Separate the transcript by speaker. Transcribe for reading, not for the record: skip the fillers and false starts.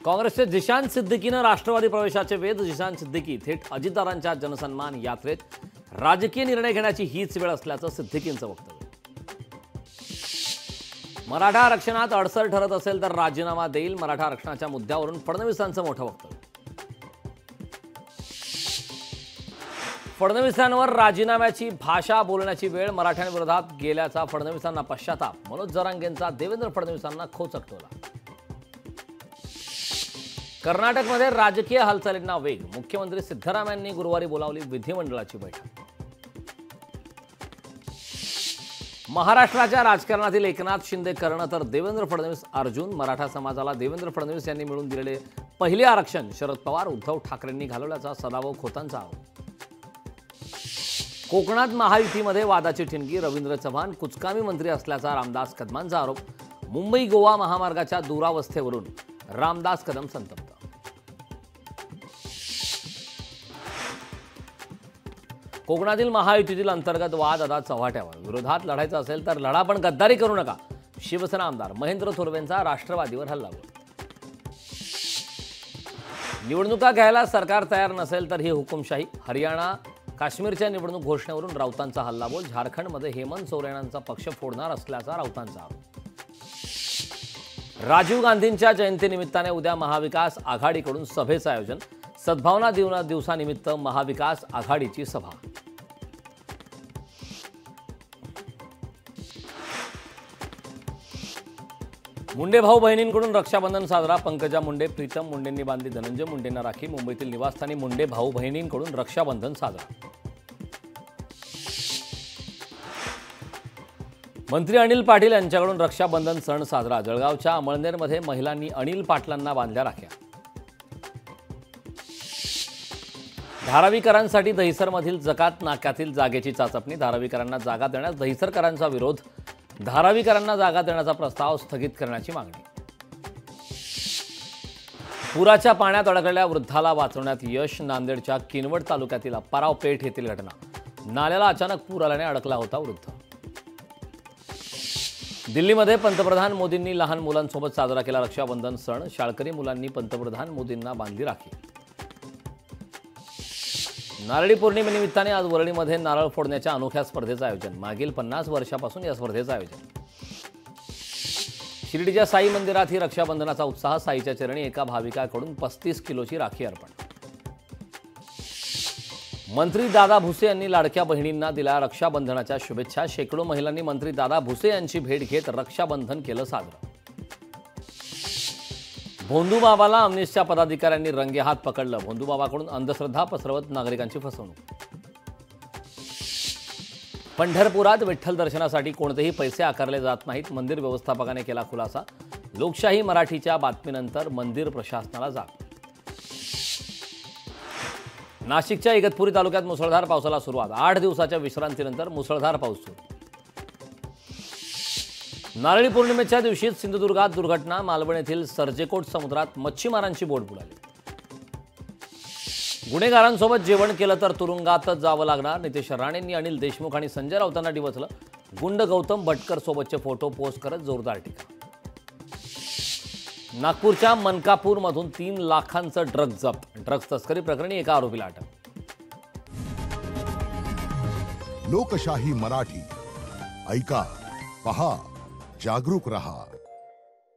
Speaker 1: काँग्रेसचे जिशान सिद्दीकीनं राष्ट्रवादी प्रवेशाचे वेध. जिशान सिद्दीकी थेट अजितदारांच्या जनसन्मान यात्रेत. राजकीय निर्णय घेण्याची हीच वेळ असल्याचं सिद्दीकींचं वक्तव्य. मराठा आरक्षणात अडसर ठरत असेल तर राजीनामा देईल. मराठा आरक्षणाच्या मुद्द्यावरून फडणवीसांचं मोठं वक्तव्य. फडणवीसांवर राजीनाम्याची भाषा बोलण्याची वेळ. मराठ्यांविरोधात गेल्याचा फडणवीसांना पश्चाताप. मनोज जरांगेंचा देवेंद्र फडणवीसांना खोचक टोला. कर्नाटकमध्ये राजकीय हालचालींना वेग. मुख्यमंत्री सिद्धरामय्यांनी गुरुवारी बोलावली विधिमंडळाची बैठक. महाराष्ट्राच्या राजकारणातील एकनाथ शिंदे कर्ण तर देवेंद्र फडणवीस अर्जुन. मराठा समाजाला देवेंद्र फडणवीस यांनी मिळून दिलेले पहिले आरक्षण शरद पवार उद्धव ठाकरेंनी घालवल्याचा सदाभाऊ खोतांचा आरोप. कोकणात महायुतीमध्ये वादाची ठिणगी. रवींद्र चव्हाण कुचकामी मंत्री असल्याचा रामदास कदमांचा आरोप. मुंबई गोवा महामार्गाच्या दुरावस्थेवरून रामदास कदम संतप्त. कोकणातील महायुतीतील अंतर्गत वाद आता चव्हाट्यावर. विरोधात लढायचं असेल तर लढा, पण गद्दारी करू नका. शिवसेना आमदार महेंद्र थोरवेंचा राष्ट्रवादीवर हल्लाबोल. निवडणुका घ्यायला सरकार तयार नसेल तर ही हुकुमशाही. हरियाणा काश्मीरच्या निवडणूक घोषणेवरून राऊतांचा हल्लाबोल. झारखंडमध्ये हेमंत सोरेन यांचा पक्ष फोडणार असल्याचा राऊतांचा आरोप. राजीव गांधींच्या जयंतीनिमित्ताने उद्या महाविकास आघाडीकडून सभेचं आयोजन. सद्भावना दिवसानिमित्त महाविकास आघाडीची सभा. मुंडे भाऊ बहिणींकडून रक्षाबंधन साजरा. पंकजा मुंडे, प्रीतम मुंडेंनी बांधली धनंजय मुंडेंना राखी. मुंबईतील निवासस्थानी मुंडे भाऊ बहिणींकडून रक्षाबंधन साजरा. मंत्री अनिल पाटील यांच्याकडून रक्षाबंधन सण साजरा. जळगावच्या अमळनेरमध्ये महिलांनी अनिल पाटलांना बांधल्या राख्या. धारावीकरांसाठी दहिसरमधील जकात नाक्यातील जागेची चाचपणी. धारावीकरांना जागा देण्यास दहिसरकरांचा विरोध. धारावीकरांना जागा देण्याचा प्रस्ताव स्थगित करण्याची मागणी. पुराच्या पाण्यात अडकलेल्या वृद्धाला वाचवण्यात यश. नांदेडच्या किनवट तालुक्यातील अप्पाराव पेठ येथील घटना. नाल्याला अचानक पूर आल्याने अडकला होता वृद्ध. दिल्लीमध्ये पंतप्रधान मोदींनी लहान मुलांसोबत साजरा केला रक्षाबंधन सण. शाळकरी मुलांनी पंतप्रधान मोदींना बांधली राखी. नारळी पौर्णिमेनिमित्ताने आज वरळीमध्ये नारळ फोडण्याच्या अनोख्या स्पर्धेचं आयोजन. मागील 50 वर्षापासून या स्पर्धेचं आयोजन. शिर्डीच्या साई मंदिरात ही रक्षाबंधनाचा उत्साह. साईच्या चरणी एका भाविकाकडून 35 किलोची राखी अर्पण. मंत्री दादा भुसे यांनी लाडक्या बहिणींना दिल्या रक्षाबंधनाच्या शुभेच्छा. शेकडो महिलांनी मंत्री दादा भुसे यांची भेट घेत रक्षाबंधन केलं साजरं. भोंदूबाबाला अमनिसच्या पदाधिकाऱ्यांनी रंगेहात पकडलं. भोंदूबाबाकडून अंधश्रद्धा पसरवत नागरिकांची फसवणूक. पंढरपुरात विठ्ठल दर्शनासाठी कोणतेही पैसे आकारले जात नाहीत. मंदिर व्यवस्थापकाने केला खुलासा. लोकशाही मराठीच्या बातमीनंतर मंदिर प्रशासनाला जाग. नाशिकच्या इगतपुरी तालुक्यात मुसळधार पावसाला सुरुवात. 8 दिवसाच्या विश्रांतीनंतर मुसळधार पाऊस सुरू. नारळी पौर्णिमेच्या दिवशी सिंधुदुर्गात दुर्घटना. मालवण येथील सर्जेकोट समुद्रात मच्छीमारांची बोट बुडाली. गुन्हेगारांसोबत जेवण केलं तर तुरुंगातच जावं लागणार. नितेश राणेंनी अनिल देशमुख आणि संजय राऊतांना डिवचलं. गुंड गौतम भटकर सोबतचे फोटो पोस्ट करत जोरदार टीका. नागपूरच्या मनकापूरमधून 3 लाखांचं ड्रग जप्त. ड्रग्ज तस्करी प्रकरणी एका आरोपीला अटक.
Speaker 2: लोकशाही मराठी ऐका, पहा, जागरूक रहा.